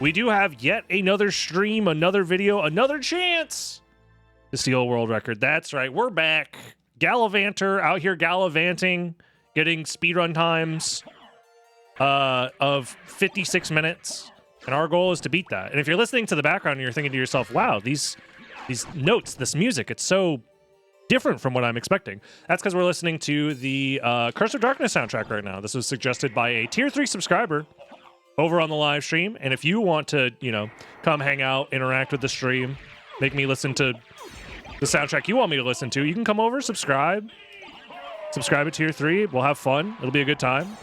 we do have yet another stream, another video, another chance to steal a world record. That's right, we're back. Gallivanter out here gallivanting, getting speedrun times of 56 minutes. And our goal is to beat that. And if you're listening to the background and you're thinking to yourself, wow, these notes, this music, it's so different from what I'm expecting. That's because we're listening to the Curse of Darkness soundtrack right now. This was suggested by a tier 3 subscriber over on the live stream. And if you want to, you know, come hang out, interact with the stream, make me listen to the soundtrack you want me to listen to, you can come over, subscribe at tier 3. We'll have fun. It'll be a good time.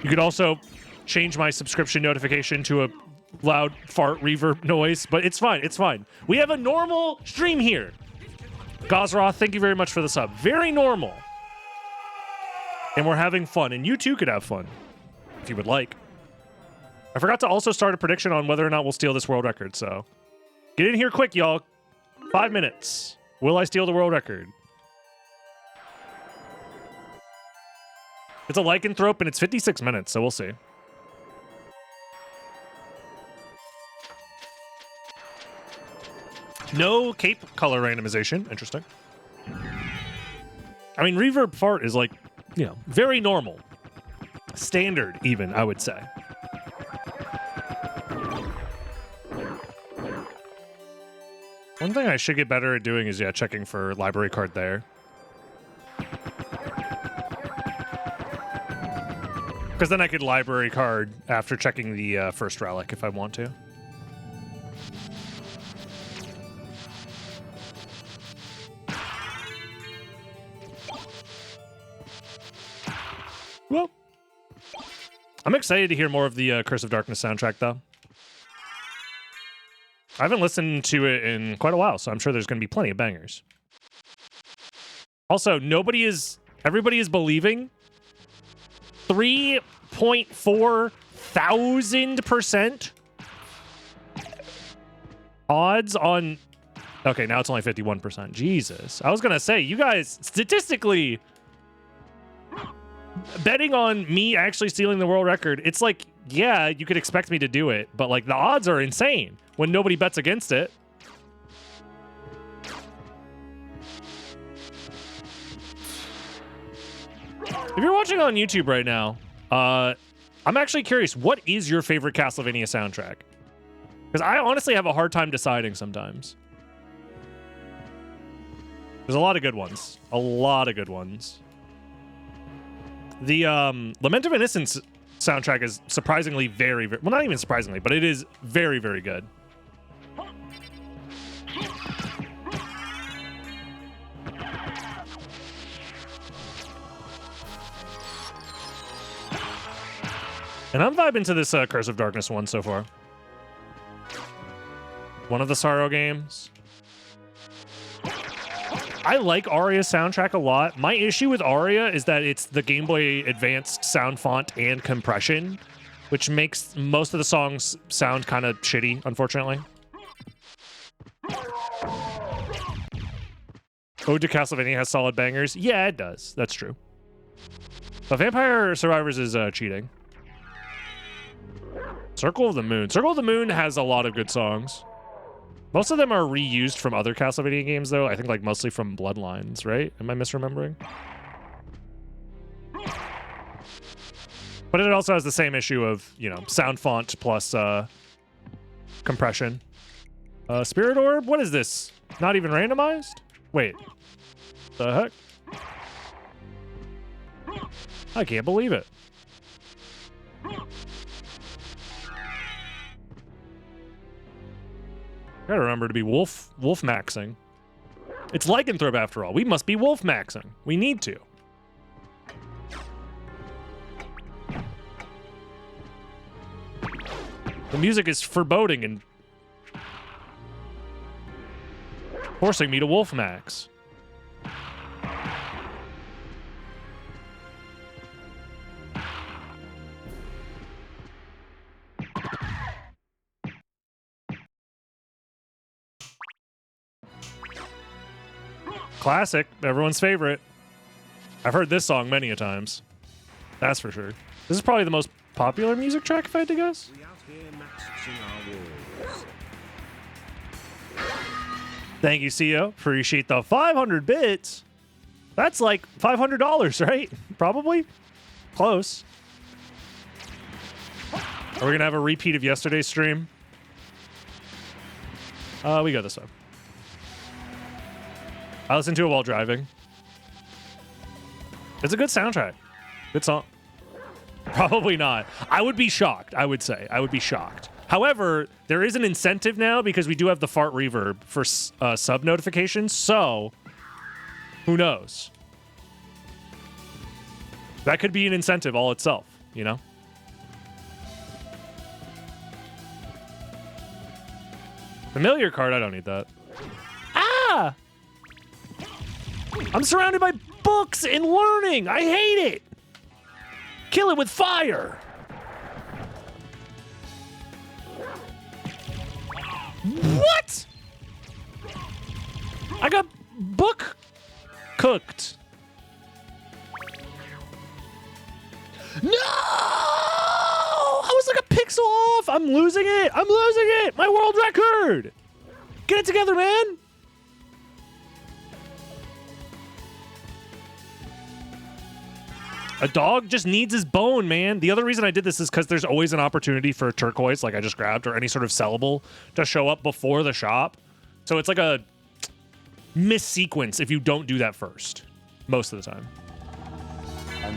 You could also change my subscription notification to a loud fart reverb noise, but it's fine. It's fine. We have a normal stream here. Gozroth, thank you very much for the sub. Very normal. And we're having fun, and you too could have fun if you would like. I forgot to also start a prediction on whether or not we'll steal this world record, so get in here quick, y'all. 5 minutes. Will I steal the world record? It's a lycanthrope, and it's 56 minutes, so we'll see. No cape color randomization. Interesting. I mean, reverb fart is like, you know, very normal. Standard, even, I would say. One thing I should get better at doing is, yeah, checking for library card there. Because then I could library card after checking the first relic if I want to. Well, I'm excited to hear more of the Curse of Darkness soundtrack, though. I haven't listened to it in quite a while, so I'm sure there's going to be plenty of bangers. Also, everybody is believing 3,400% odds on... Okay, now it's only 51%. Jesus. I was going to say, you guys, statistically, betting on me actually stealing the world record, it's like, yeah, you could expect me to do it, but like the odds are insane when nobody bets against it. If you're watching on YouTube right now, I'm actually curious, what is your favorite Castlevania soundtrack? Because I honestly have a hard time deciding sometimes. There's a lot of good ones. A lot of good ones. The Lament of Innocence soundtrack is surprisingly very, well, not even surprisingly, but it is very, very good. And I'm vibing to this Curse of Darkness one so far. One of the Sorrow games. I like Aria's soundtrack a lot. My issue with Aria is that it's the Game Boy Advanced sound font and compression, which makes most of the songs sound kind of shitty, unfortunately. Ode to Castlevania has solid bangers. Yeah, it does. That's true. But Vampire Survivors is cheating. Circle of the Moon. Circle of the Moon has a lot of good songs. Most of them are reused from other Castlevania games, though. I think, like, mostly from Bloodlines, right? Am I misremembering? But it also has the same issue of, you know, sound font plus compression. Spirit Orb? What is this? Not even randomized? Wait. The heck? I can't believe it. Gotta remember to be wolf maxing. It's lycanthrope after all. We must be wolf maxing. We need to. The music is foreboding and forcing me to wolf max. Classic, everyone's favorite. I've heard this song many a times. That's for sure. This is probably the most popular music track, if I had to guess. Thank you, CEO. Appreciate the 500 bits. That's like $500, right? Probably. Close. Are we going to have a repeat of yesterday's stream? We go this way. I listen to it while driving. It's a good soundtrack. Good song. Probably not. I would be shocked, I would say. I would be shocked. However, there is an incentive now because we do have the fart reverb for sub notifications, so who knows? That could be an incentive all itself, you know? Familiar card, I don't need that. Ah! I'm surrounded by books and learning. I hate it. Kill it with fire. What? I got book cooked. No! I was like a pixel off. I'm losing it. I'm losing it. My world record. Get it together, man. A dog just needs his bone, man. The other reason I did this is because there's always an opportunity for a turquoise, like I just grabbed, or any sort of sellable to show up before the shop. So it's like a missequence if you don't do that first, most of the time.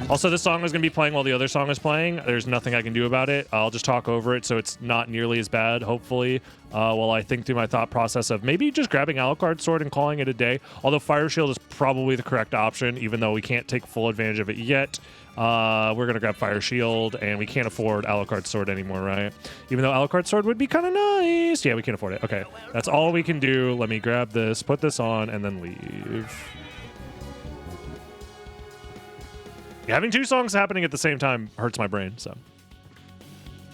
Also, this song is going to be playing while the other song is playing. There's nothing I can do about it. I'll just talk over it so it's not nearly as bad, hopefully, while I think through my thought process of maybe just grabbing Alucard Sword and calling it a day. Although Fire Shield is probably the correct option, even though we can't take full advantage of it yet. We're going to grab Fire Shield, and we can't afford Alucard Sword anymore, right? Even though Alucard Sword would be kind of nice. Yeah, we can't afford it. Okay, that's all we can do. Let me grab this, put this on, and then leave. Having two songs happening at the same time hurts my brain, so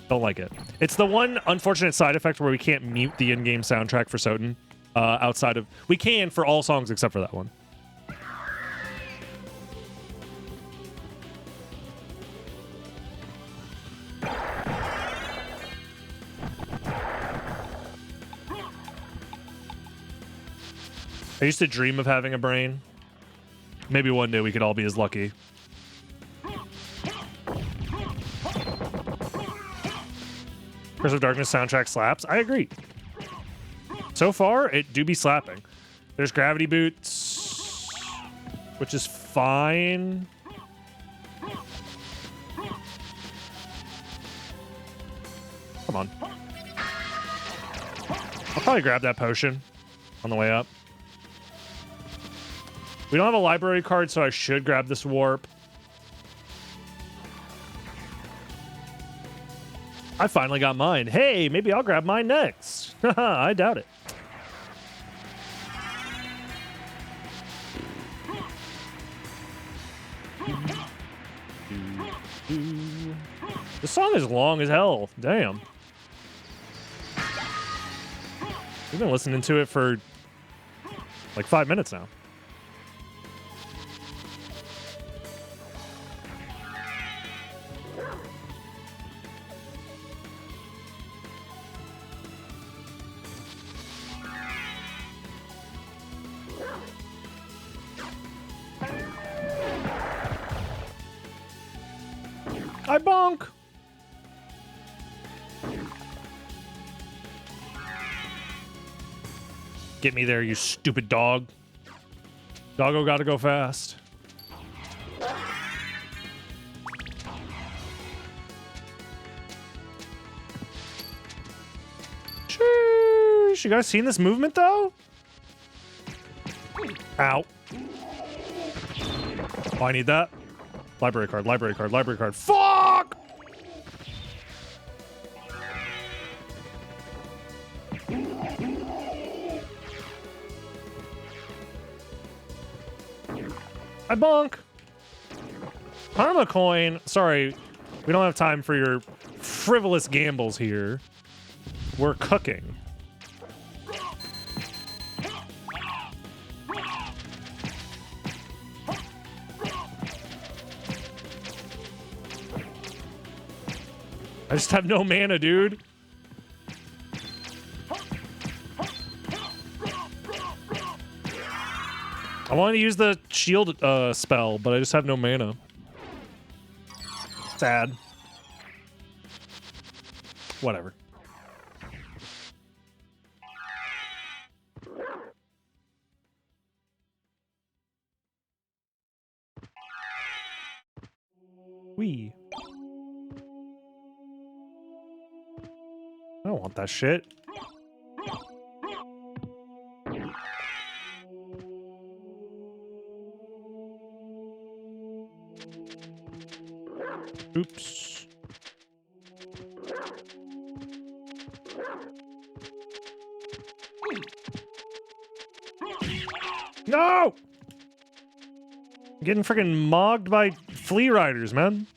don't like it. It's the one unfortunate side effect where we can't mute the in-game soundtrack for SotN outside of... We can for all songs except for that one. I used to dream of having a brain. Maybe one day we could all be as lucky. Curse of Darkness soundtrack slaps. I agree. So far, it do be slapping. There's Gravity Boots, which is fine. Come on. I'll probably grab that potion on the way up. We don't have a library card, so I should grab this warp. I finally got mine. Hey, maybe I'll grab mine next. I doubt it. This song is long as hell. Damn. We've been listening to it for like 5 minutes now. I bonk. Get me there, you stupid dog. Doggo gotta go fast. Sheesh. You guys seen this movement though? Ow. Oh, I need that. Library card, library card, library card. Fuck! I bonk. Karma coin. Sorry, we don't have time for your frivolous gambles here. We're cooking. I just have no mana, dude. I want to use the shield spell, but I just have no mana. Sad. Whatever. Wee. I don't want that shit. Oops. No! I'm getting freaking mogged by flea riders, man.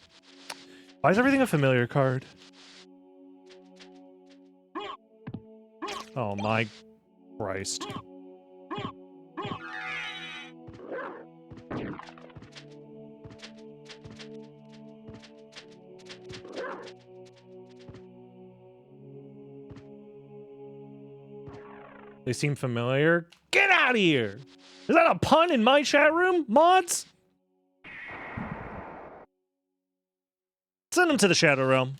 Why is everything a familiar card? Oh my Christ. They seem familiar. Get out of here! Is that a pun in my chat room, mods? Send them to the Shadow Realm.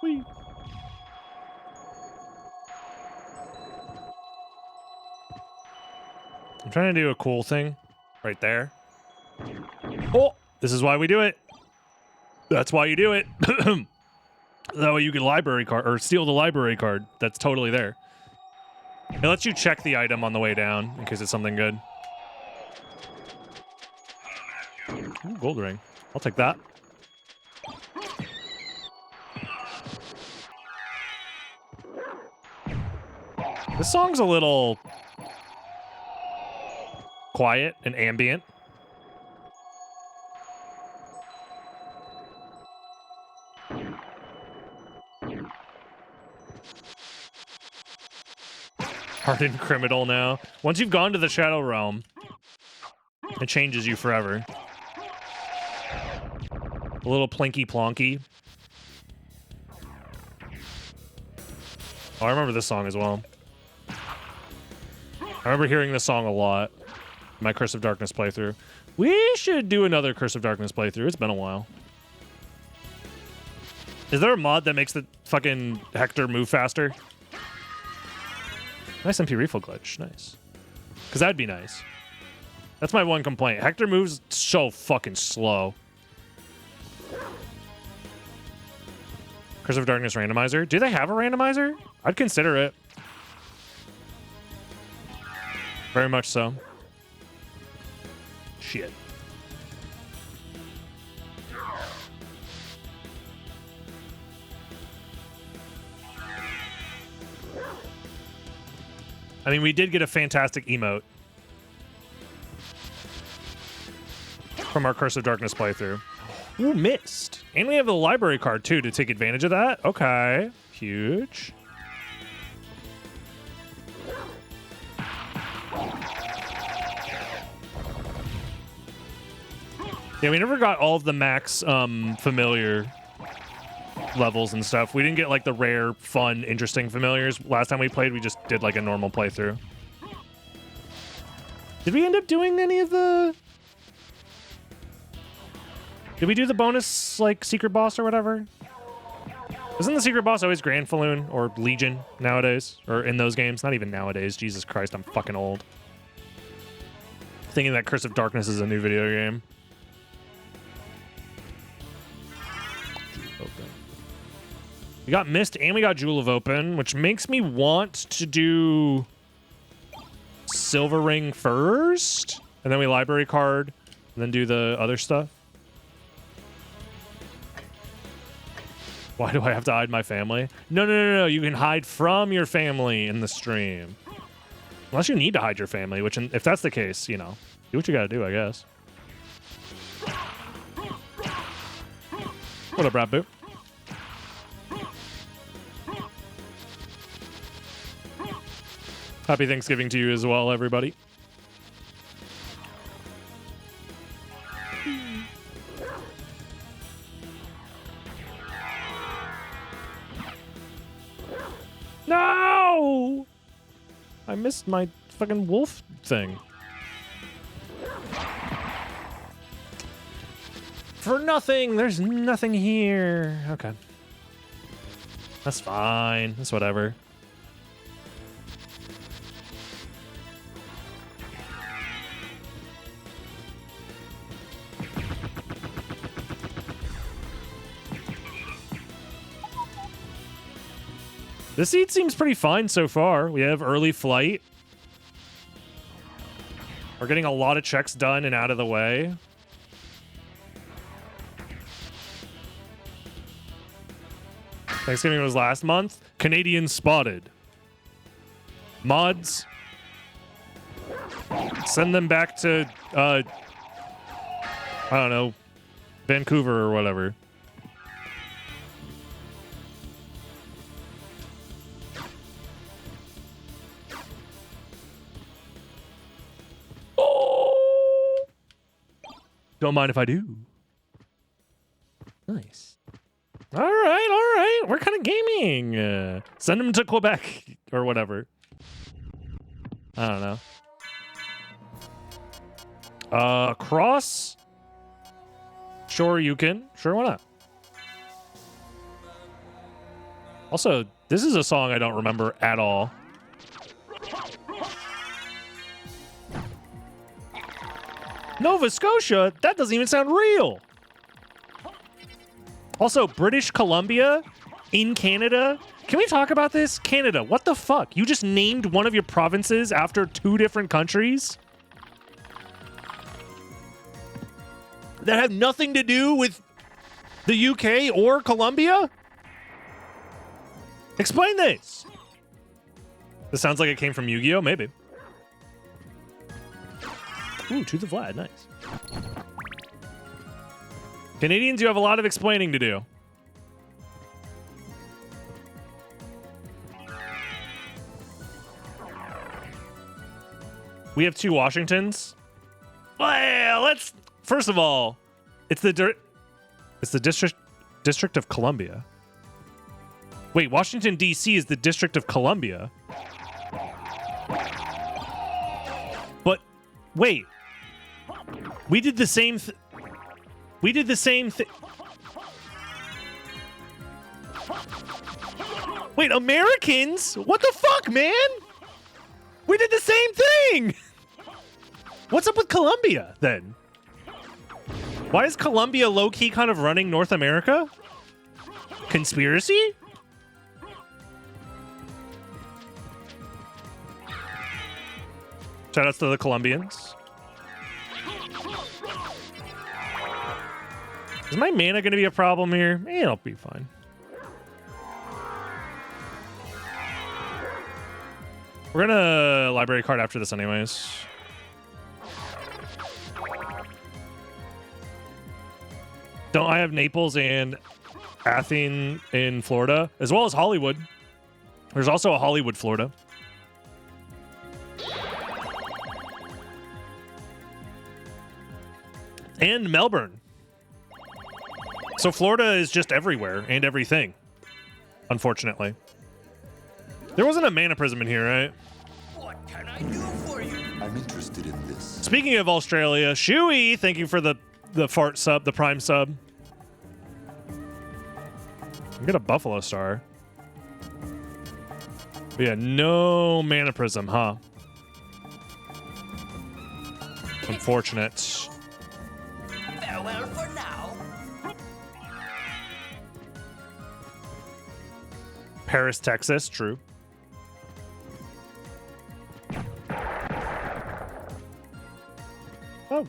Whee. I'm trying to do a cool thing right there. Oh, this is why we do it. That's why you do it. That way you can library card or steal the library card that's totally there. It lets you check the item on the way down in case it's something good. Ooh, gold ring. I'll take that. This song's a little quiet and ambient. Hardened criminal now. Once you've gone to the Shadow Realm, it changes you forever. A little plinky plonky. Oh, I remember this song as well. I remember hearing this song a lot. My Curse of Darkness playthrough. We should do another Curse of Darkness playthrough. It's been a while. Is there a mod that makes the fucking Hector move faster? Nice MP refill glitch. Nice. Because that'd be nice. That's my one complaint. Hector moves so fucking slow. Curse of Darkness randomizer. Do they have a randomizer? I'd consider it. Very much so. Shit. I mean, we did get a fantastic emote from our Curse of Darkness playthrough. Ooh, missed. And we have the library card, too, to take advantage of that. Okay. Huge. Yeah, we never got all of the max familiar levels and stuff. We didn't get like the rare, fun, interesting familiars. Last time we played, we just did like a normal playthrough. Did we end up doing any of the... Did we do the bonus, like, secret boss or whatever? Isn't the secret boss always Grand Falloon or Legion nowadays? Or in those games? Not even nowadays. Jesus Christ, I'm fucking old. Thinking that Curse of Darkness is a new video game. We got Mist and we got Jewel of Open, which makes me want to do Silver Ring first, and then we library card, and then do the other stuff. Why do I have to hide my family? No. You can hide from your family in the stream. Unless you need to hide your family, which if that's the case, you know, do what you gotta do, I guess. What up, Brad Boo? Happy Thanksgiving to you as well, everybody. no! I missed my fucking wolf thing. For nothing! There's nothing here. Okay. That's fine. That's whatever. This seat seems pretty fine so far. We have early flight. We're getting a lot of checks done and out of the way. Thanksgiving was last month. Canadians spotted. Mods. Send them back to, I don't know, Vancouver or whatever. Don't mind if I do. Nice. All right. We're kind of gaming. Send them to Quebec or whatever. I don't know. Cross. Sure, you can. Sure, why not? Also, this is a song I don't remember at all. Nova Scotia? That doesn't even sound real. Also, British Columbia in Canada. Can we talk about this? Canada, what the fuck? You just named one of your provinces after 2 different countries? That have nothing to do with the UK or Colombia? Explain this. This sounds like it came from Yu-Gi-Oh! Maybe. Ooh, to the Vlad, nice. Canadians, you have a lot of explaining to do. We have 2 Washingtons. Well, let's first of all, it's the District of Columbia. Wait, Washington D.C. is the District of Columbia. But wait. We did the same thing. Wait, Americans? What the fuck, man? We did the same thing. What's up with Colombia, then? Why is Colombia low-key kind of running North America? Conspiracy? Shoutouts to the Colombians. Is my mana going to be a problem here? It'll be fine. We're going to library card after this anyways. Don't I have Naples and Athens in Florida, as well as Hollywood? There's also a Hollywood, Florida. And Melbourne. So Florida is just everywhere and everything, unfortunately. There wasn't a mana prism in here, right? What can I do for you? I'm interested in this. Speaking of Australia, Shuey, thank you for the fart sub, the prime sub. You get a Buffalo Star. But yeah, no mana prism, huh? Unfortunate. Farewell for now. Paris, Texas, true. Oh.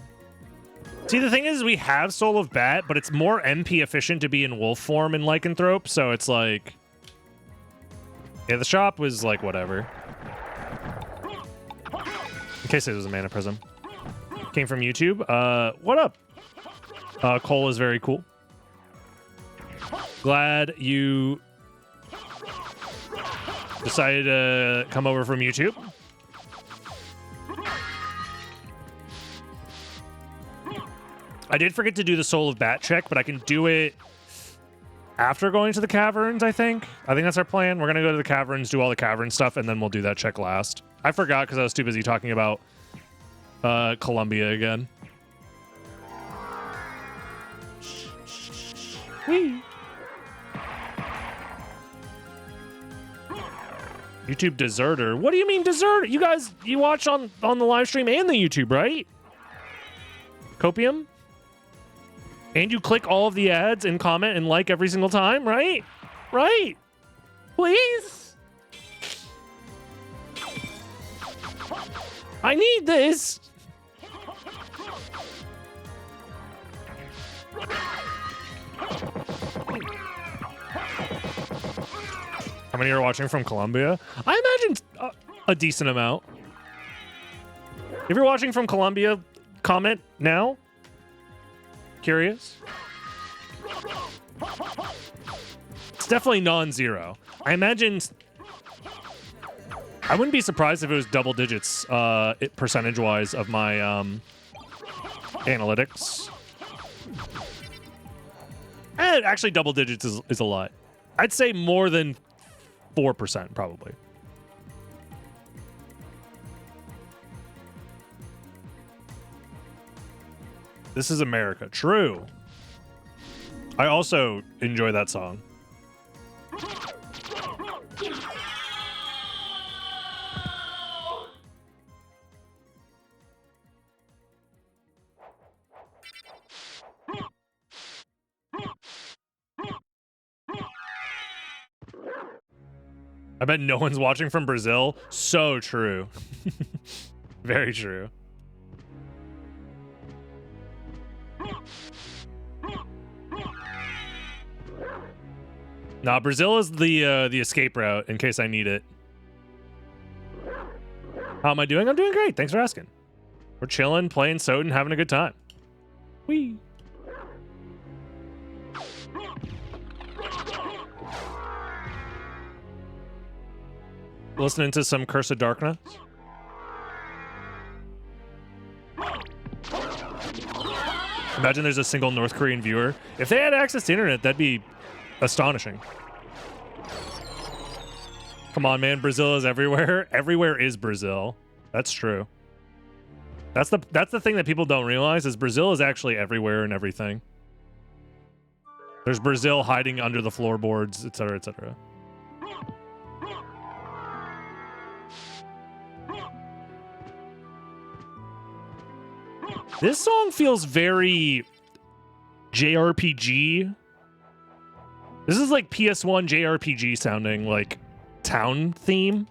See, the thing is, we have Soul of Bat, but it's more MP efficient to be in wolf form in Lycanthrope, so it's like... Yeah, the shop was like, whatever. In case it was a mana prism. Came from YouTube. What up? Cole is very cool. Glad you decided to come over from YouTube. I did forget to do the Soul of Bat check, but I can do it after going to the caverns, I think. I think that's our plan. We're going to go to the caverns, do all the cavern stuff, and then we'll do that check last. I forgot because I was too busy talking about Columbia again. Whee! YouTube deserter. What do you mean deserter? You guys, you watch on the live stream and the YouTube, right? Copium? And you click all of the ads and comment and like every single time, right? Right? Please? I need this. How many are watching from Colombia? I imagine a decent amount. If you're watching from Colombia, comment now. Curious? It's definitely non-zero. I imagine... I wouldn't be surprised if it was double digits percentage-wise of my analytics. And actually, double digits is a lot. I'd say more than 4%, probably. This is America. True. I also enjoy that song. I bet no one's watching from Brazil. So true. Very true. Nah, Brazil is the escape route in case I need it. How am I doing? I'm doing great. Thanks for asking. We're chilling, playing SotN, having a good time. Whee! Listening to some Curse of Darkness. Imagine there's a single North Korean viewer. If they had access to internet, that'd be astonishing. Come on, man. Brazil is everywhere. Everywhere is Brazil. That's true. That's the thing that people don't realize is Brazil is actually everywhere and everything. There's Brazil hiding under the floorboards, etc., etc. This song feels very JRPG. This is like PS1 JRPG sounding, like town theme.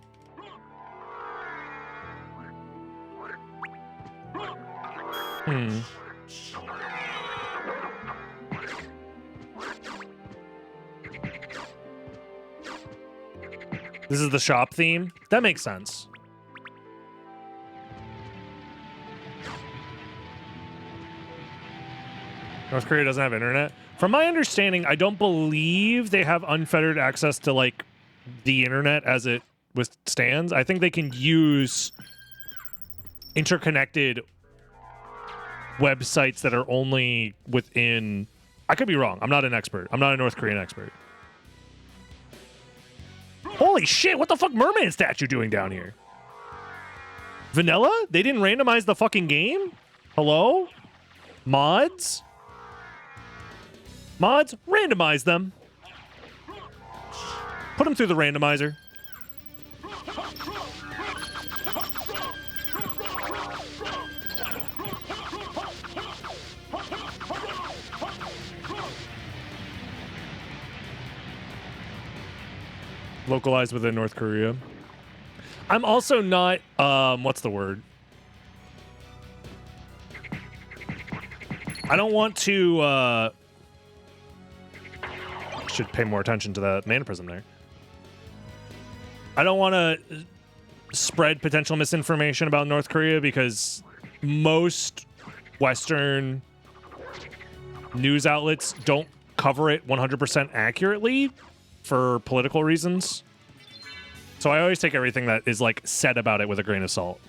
This is the shop theme. That makes sense. North Korea doesn't have internet. From my understanding, I don't believe they have unfettered access to like the internet as it withstands. I think they can use interconnected websites that are only within... I could be wrong. I'm not an expert. I'm not a North Korean expert. Holy shit, what the fuck merman statue doing down here? Vanilla? They didn't randomize the fucking game? Hello? Mods? Mods, randomize them. Put them through the randomizer. Localized within North Korea. I'm also not, what's the word? I don't want to, should pay more attention to that mana prism there. I don't want to spread potential misinformation about North Korea because most Western news outlets don't cover it 100% accurately for political reasons. So I always take everything that is like said about it with a grain of salt.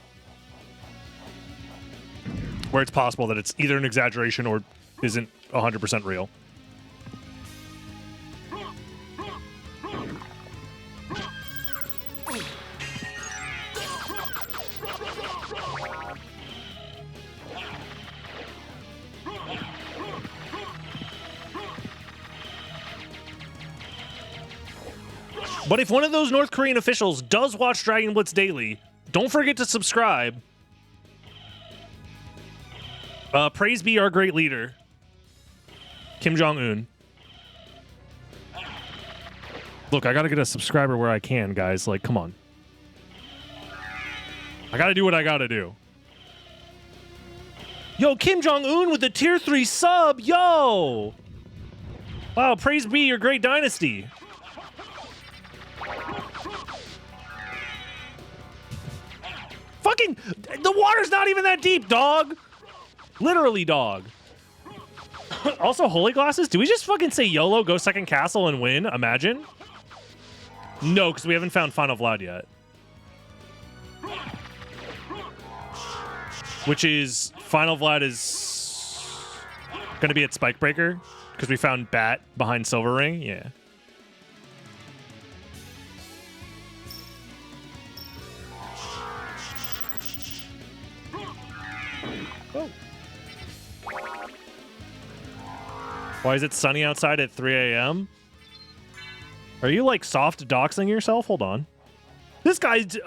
Where it's possible that it's either an exaggeration or isn't 100% real. But if one of those North Korean officials does watch Dragon Blitz Daily, don't forget to subscribe. Praise be our great leader, Kim Jong-un. Look, I gotta get a subscriber where I can, guys. Like, come on. I gotta do what I gotta do. Yo, Kim Jong-un with the tier 3 sub. Yo! Wow, praise be your great dynasty. Fucking, the water's not even that deep, dog. Literally, dog. Also, holy glasses. Do we just fucking say YOLO, go second castle, and win? Imagine. No, because we haven't found Final Vlad yet. Which is, Final Vlad is going to be at Spikebreaker, because we found Bat behind Silver Ring. Yeah. Oh. Why is it sunny outside at 3 a.m.? Are you like soft doxing yourself? Hold on. This guy's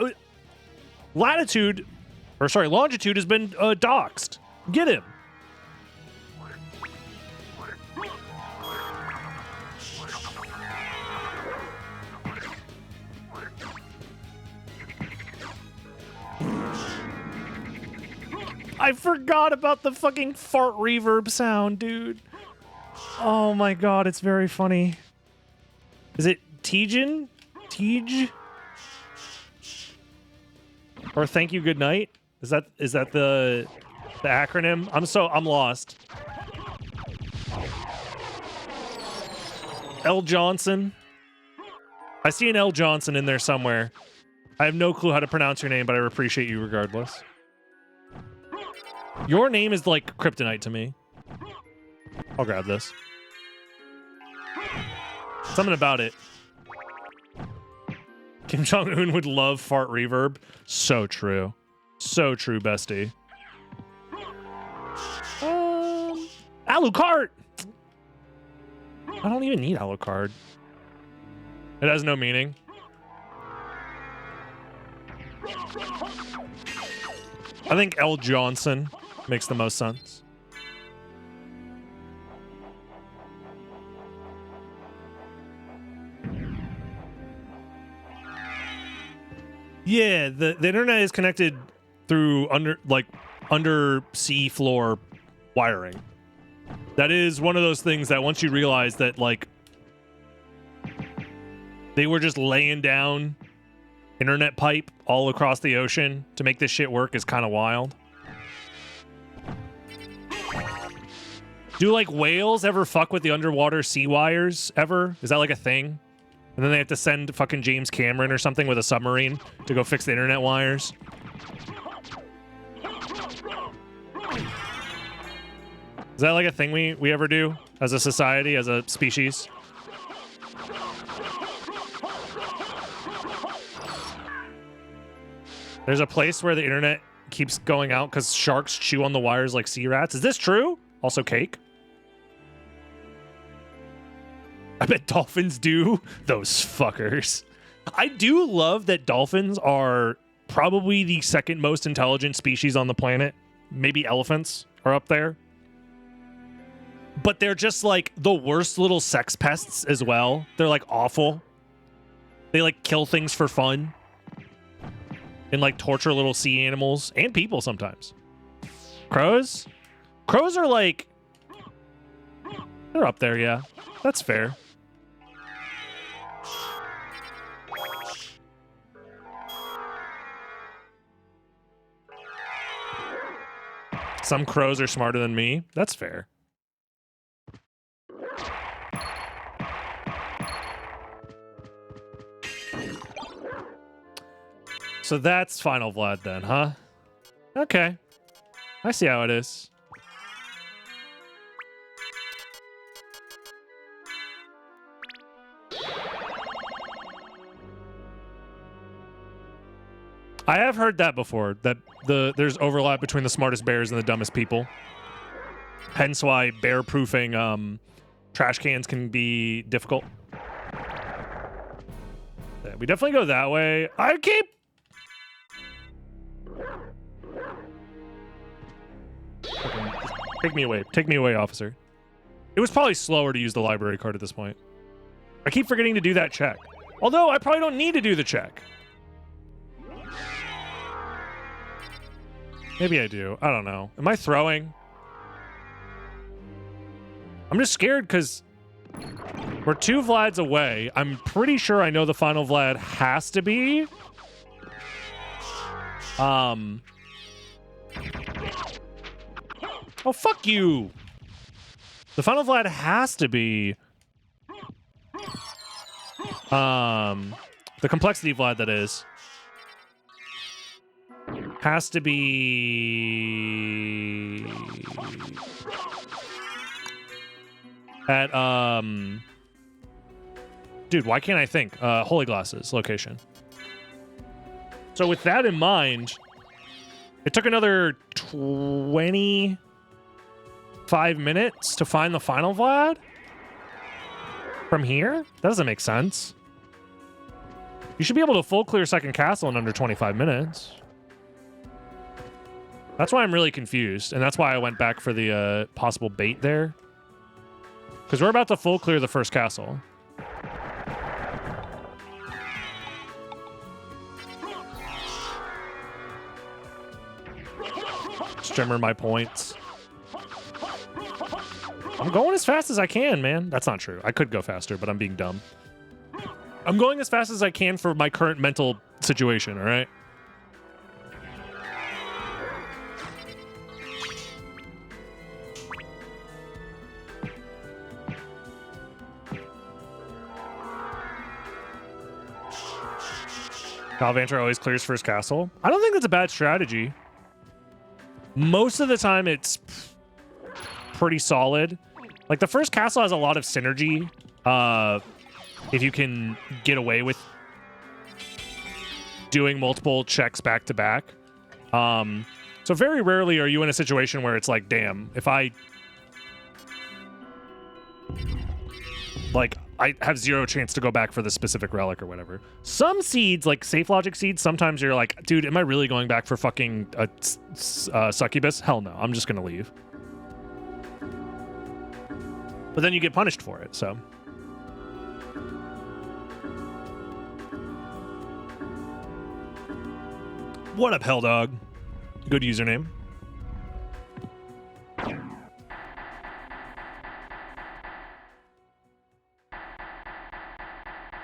longitude has been doxed. Get him. I forgot about the fucking fart reverb sound, dude. Oh my god, it's very funny. Is it Tejan? Tej? Or thank you, good night? Is that the acronym? I'm lost. L. Johnson. I see an L. Johnson in there somewhere. I have no clue how to pronounce your name, but I appreciate you regardless. Your name is like kryptonite to me. I'll grab this. Something about it. Kim Jong-un would love fart reverb. So true. So true, bestie. Alucard! I don't even need Alucard. It has no meaning. I think L. Johnson makes the most sense. Yeah, the internet is connected through undersea floor wiring. That is one of those things that once you realize that like they were just laying down internet pipe all across the ocean to make this shit work is kind of wild. Do like whales ever fuck with the underwater sea wires ever? Is that like a thing? And then they have to send fucking James Cameron or something with a submarine to go fix the internet wires. Is that like a thing we ever do as a society, as a species? There's a place where the internet keeps going out because sharks chew on the wires like sea rats. Is this true? Also cake? I bet dolphins do. Those fuckers. I do love that dolphins are probably the second most intelligent species on the planet. Maybe elephants are up there. But they're just like the worst little sex pests as well. They're like awful. They like kill things for fun. And like torture little sea animals and people sometimes. Crows? Crows are like... They're up there, yeah. That's fair. Some crows are smarter than me. That's fair. So that's Final Vlad then, huh? Okay. I see how it is. I have heard that before, that there's overlap between the smartest bears and the dumbest people. Hence why bear-proofing trash cans can be difficult. we definitely go that way. I keep... Take me away. Take me away, officer. It was probably slower to use the library card at this point. I keep forgetting to do that check. Although, I probably don't need to do the check. Maybe I do. I don't know. Am I throwing? I'm just scared because we're 2 Vlads away. I'm pretty sure I know the final Vlad has to be. Oh, fuck you. The final Vlad has to be the complexity Vlad, that is. Has to be at dude, why can't I think? Holy Glasses location. So with that in mind, it took another 25 minutes to find the final Vlad from here? That doesn't make sense. You should be able to full clear second castle in under 25 minutes. That's why I'm really confused, and that's why I went back for the possible bait there. Because we're about to full clear the first castle. Strimmer my points. I'm going as fast as I can, man. That's not true. I could go faster, but I'm being dumb. I'm going as fast as I can for my current mental situation, all right? Galvanter always clears first castle. I don't think that's a bad strategy. Most of the time, it's pretty solid. Like, the first castle has a lot of synergy. If you can get away with doing multiple checks back to back. So very rarely are you in a situation where it's like, damn, if I have 0 chance to go back for the specific relic or whatever. Some seeds, like safe logic seeds, sometimes you're like, dude, am I really going back for fucking a succubus? Hell no, I'm just gonna leave. But then you get punished for it, so. What up, Helldog? Good username.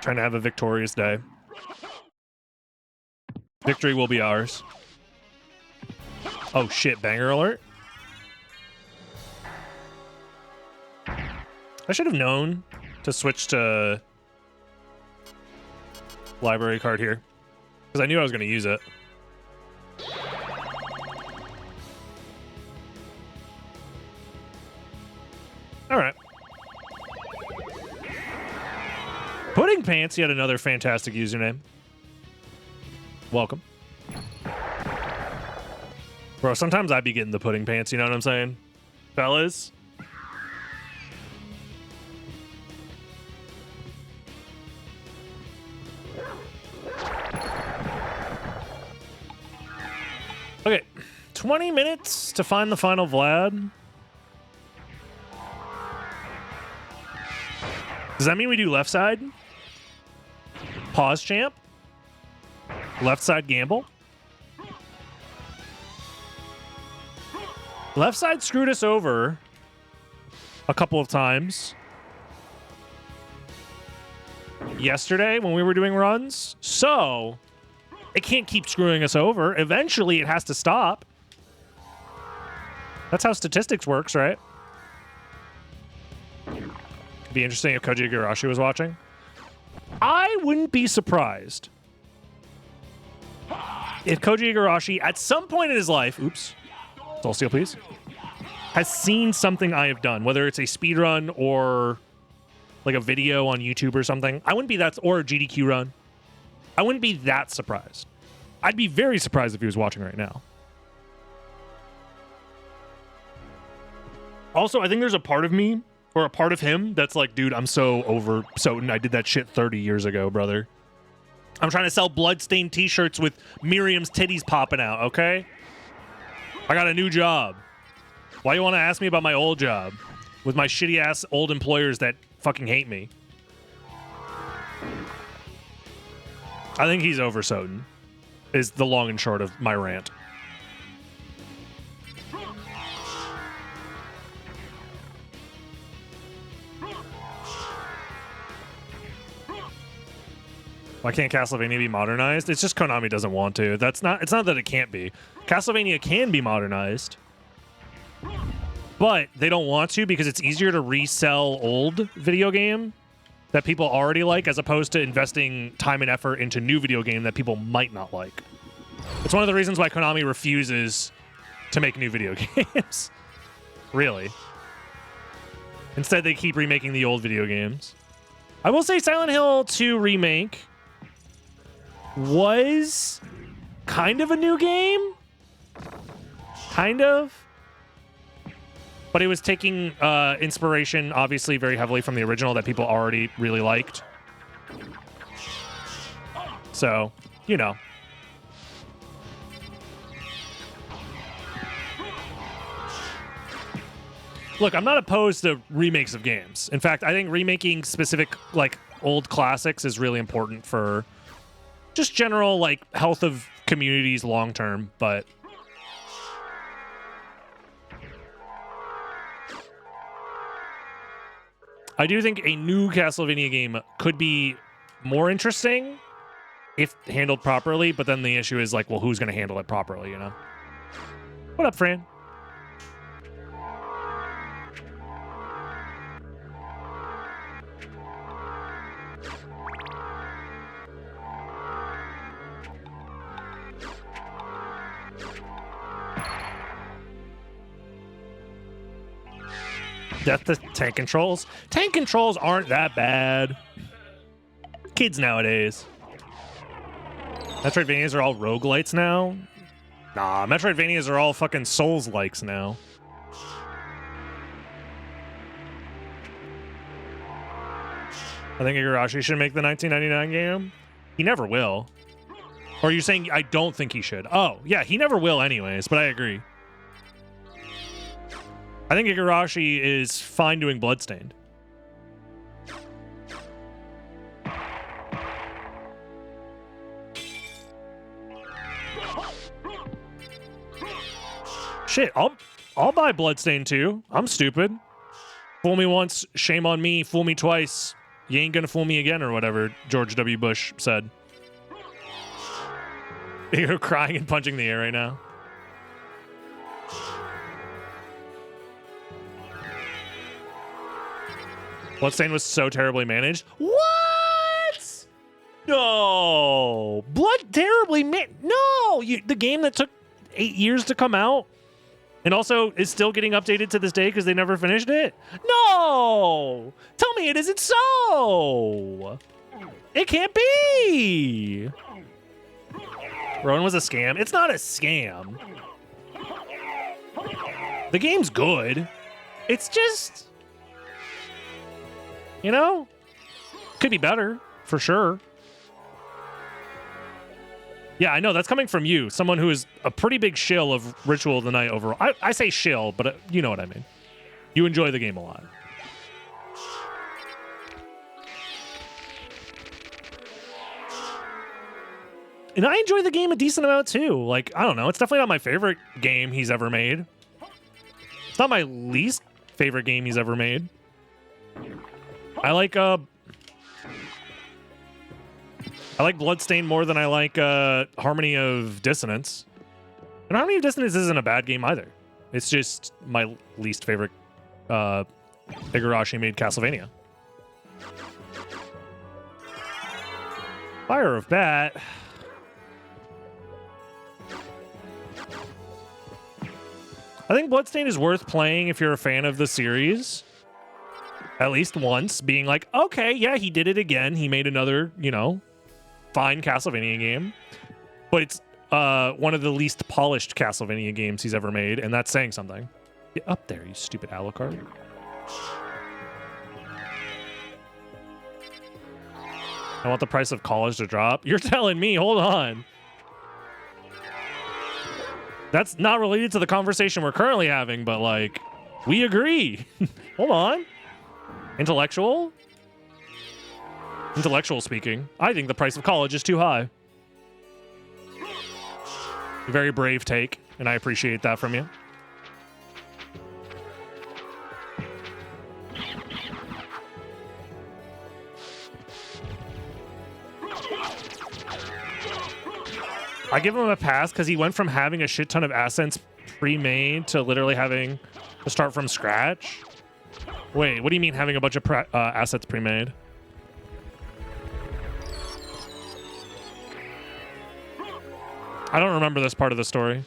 Trying to have a victorious day. Victory will be ours. Oh shit, banger alert. I should have known to switch to library card here, because I knew I was going to use it. All right. Pudding Pants, yet another fantastic username. Welcome. Bro, sometimes I be getting the pudding pants, you know what I'm saying? Fellas? Okay, 20 minutes to find the final Vlad. Does that mean we do left side? Pause champ? Left side gamble? Left side screwed us over a couple of times yesterday when we were doing runs, so it can't keep screwing us over. Eventually it has to stop. That's how statistics works, right? It'd be interesting if Koji Igarashi was watching. I wouldn't be surprised if Koji Igarashi at some point in his life, oops, Soul Steel please, has seen something I have done, whether it's a speedrun or like a video on YouTube or something. I wouldn't be that, or a GDQ run. I wouldn't be that surprised. I'd be very surprised if he was watching right now. Also, I think there's a part of me, or a part of him, that's like, dude, I'm so over SotN. I did that shit 30 years ago, brother. I'm trying to sell bloodstained t-shirts with Miriam's titties popping out, okay? I got a new job. Why you want to ask me about my old job? With my shitty-ass old employers that fucking hate me. I think he's over SotN, is the long and short of my rant. Why can't Castlevania be modernized? It's just Konami doesn't want to. It's not that it can't be. Castlevania can be modernized, but they don't want to because it's easier to resell old video game that people already like as opposed to investing time and effort into new video game that people might not like. It's one of the reasons why Konami refuses to make new video games. Really. Instead, they keep remaking the old video games. I will say Silent Hill 2 Remake was kind of a new game. Kind of. But it was taking inspiration, obviously, very heavily from the original that people already really liked. So, you know. Look, I'm not opposed to remakes of games. In fact, I think remaking specific, like, old classics is really important for just general, like, health of communities long term, but I do think a new Castlevania game could be more interesting if handled properly, but then the issue is, like, well, who's going to handle it properly, you know? What up, Fran? Death to tank controls. Tank controls aren't that bad. Kids nowadays. Metroidvanias are all roguelites now. Nah, Metroidvanias are all fucking Souls-likes now. I think Igarashi should make the 1999 game. He never will. Or are you saying I don't think he should? Oh, yeah, he never will anyways, but I agree. I think Igarashi is fine doing Bloodstained. Shit, I'll buy Bloodstained too. I'm stupid. Fool me once, shame on me. Fool me twice, you ain't gonna fool me again, or whatever George W. Bush said. You're crying and punching the air right now. Bloodstained was so terribly managed. What? No. Blood terribly No. The game that took 8 years to come out and also is still getting updated to this day because they never finished it? No. Tell me it isn't so. It can't be. Rowan was a scam. It's not a scam. The game's good. It's just... You know? Could be better, for sure. Yeah, I know. That's coming from you. Someone who is a pretty big shill of Ritual of the Night overall. I say shill, but you know what I mean. You enjoy the game a lot. And I enjoy the game a decent amount, too. Like, I don't know. It's definitely not my favorite game he's ever made. It's not my least favorite game he's ever made. I like Bloodstained more than I like Harmony of Dissonance. And Harmony of Dissonance isn't a bad game either. It's just my least favorite Igarashi made Castlevania. Fire of Bat. I think Bloodstained is worth playing if you're a fan of the series. At least once, being like, okay, yeah, he did it again. He made another, you know, fine Castlevania game. But it's one of the least polished Castlevania games he's ever made, and that's saying something. Get up there, you stupid Alucard. I want the price of college to drop. You're telling me, hold on. That's not related to the conversation we're currently having, but like, we agree. Hold on. Intellectual speaking, I think the price of college is too high. Very brave take, and I appreciate that from you. I give him a pass because he went from having a shit ton of assets pre-made to literally having to start from scratch. Wait, what do you mean having a bunch of assets pre-made? I don't remember this part of the story.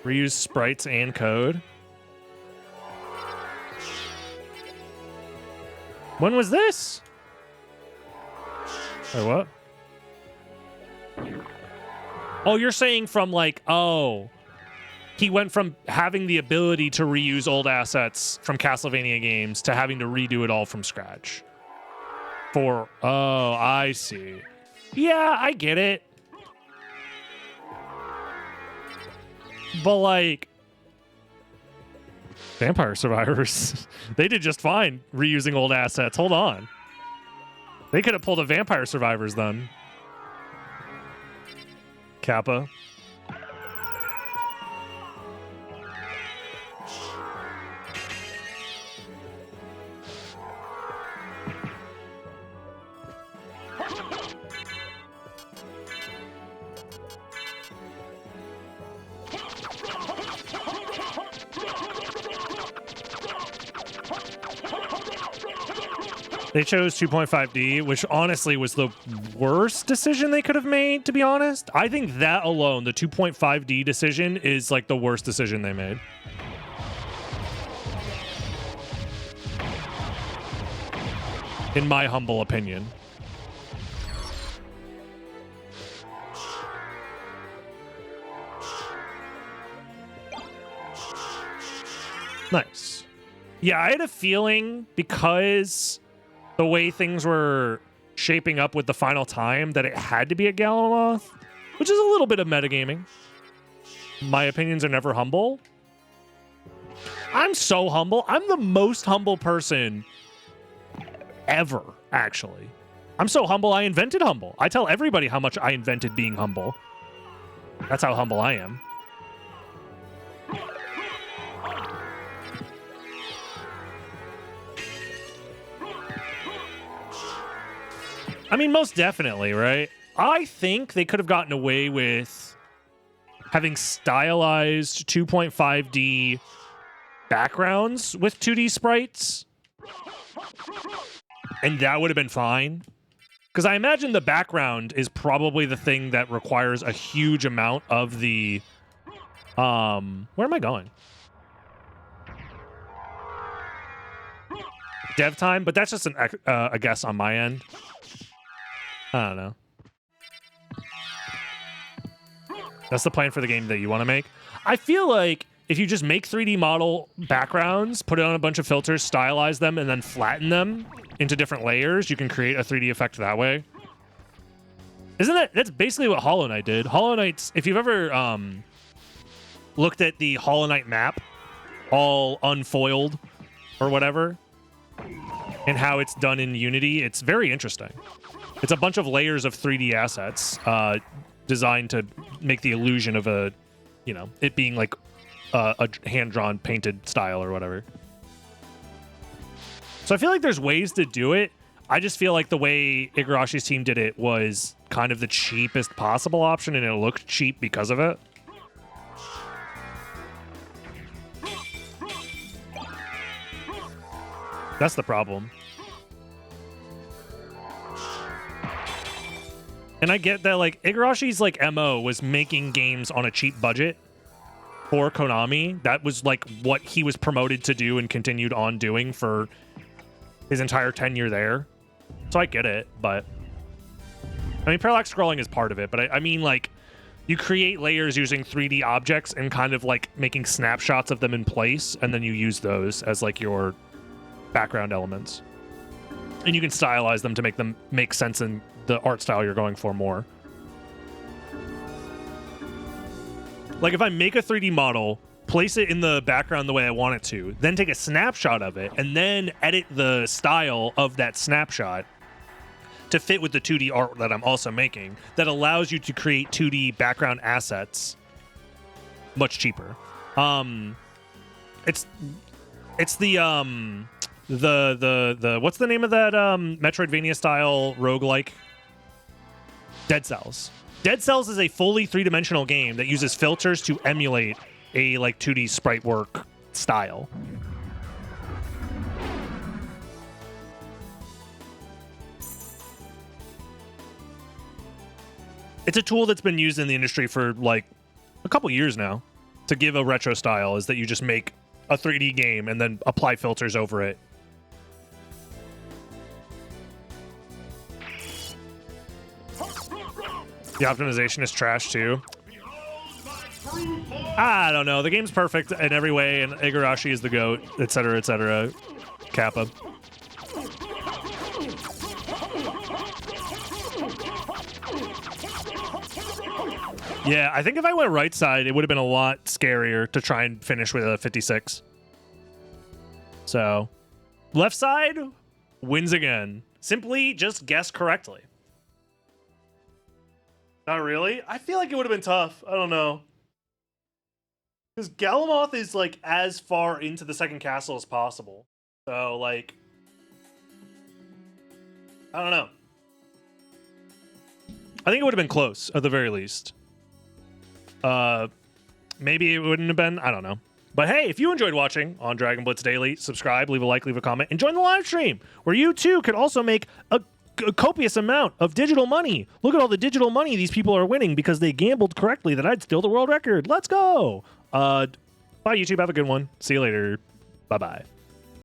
Reuse sprites and code. When was this? Wait, what? Oh, you're saying from like, oh, he went from having the ability to reuse old assets from Castlevania games to having to redo it all from scratch. Oh, I see. Yeah, I get it. But like, Vampire Survivors, they did just fine reusing old assets. Hold on. They could have pulled a Vampire Survivors then. Kappa. They chose 2.5D, which honestly was the worst decision they could have made, to be honest. I think that alone, the 2.5D decision, is like the worst decision they made. In my humble opinion. Nice. Yeah, I had a feeling because the way things were shaping up with the final time that it had to be a Galamoth, which is a little bit of metagaming. My opinions are never humble. I'm so humble. I'm the most humble person ever, actually. I'm so humble, I invented humble. I tell everybody how much I invented being humble. That's how humble I am. I mean, most definitely, right? I think they could have gotten away with having stylized 2.5D backgrounds with 2D sprites. And that would have been fine. Because I imagine the background is probably the thing that requires a huge amount of the... Where am I going? Dev time, but that's just a guess on my end. I don't know. That's the plan for the game that you want to make. I feel like if you just make 3D model backgrounds, put it on a bunch of filters, stylize them, and then flatten them into different layers, you can create a 3D effect that way. That's basically what Hollow Knight did. Hollow Knight's, if you've ever looked at the Hollow Knight map, all unfoiled or whatever, and how it's done in Unity, it's very interesting. It's a bunch of layers of 3D assets designed to make the illusion of it being like a hand-drawn painted style or whatever. So I feel like there's ways to do it. I just feel like the way Igarashi's team did it was kind of the cheapest possible option, and it looked cheap because of it. That's the problem. And I get that, like, Igarashi's, like, MO was making games on a cheap budget for Konami. That was, like, what he was promoted to do and continued on doing for his entire tenure there. So I get it, but... I mean, parallax scrolling is part of it, but I mean, like, you create layers using 3D objects and kind of like making snapshots of them in place, and then you use those as like your background elements. And you can stylize them to make them make sense in the art style you're going for more. Like if I make a 3D model, place it in the background the way I want it to, then take a snapshot of it, and then edit the style of that snapshot to fit with the 2D art that I'm also making, that allows you to create 2D background assets much cheaper. It's the what's the name of that Metroidvania style roguelike? Dead Cells. Dead Cells is a fully three-dimensional game that uses filters to emulate a like 2D sprite work style. It's a tool that's been used in the industry for like a couple years now to give a retro style, is that you just make a 3D game and then apply filters over it. The optimization is trash too. I don't know. The game's perfect in every way, and Igarashi is the GOAT, etc., etc. Kappa. Yeah, I think if I went right side, it would have been a lot scarier to try and finish with a 56. So, left side wins again. Simply just guess correctly. Not really? I feel like it would have been tough. I don't know. Because Galamoth is, like, as far into the second castle as possible. So, like... I don't know. I think it would have been close, at the very least. Maybe it wouldn't have been. I don't know. But hey, if you enjoyed watching on Dragon Blitz Daily, subscribe, leave a like, leave a comment, and join the live stream, where you, too, could also make a copious amount of digital money. Look at all the digital money these people are winning because they gambled correctly that I'd steal the world record. Let's go! Bye, YouTube. Have a good one. See you later. Bye-bye.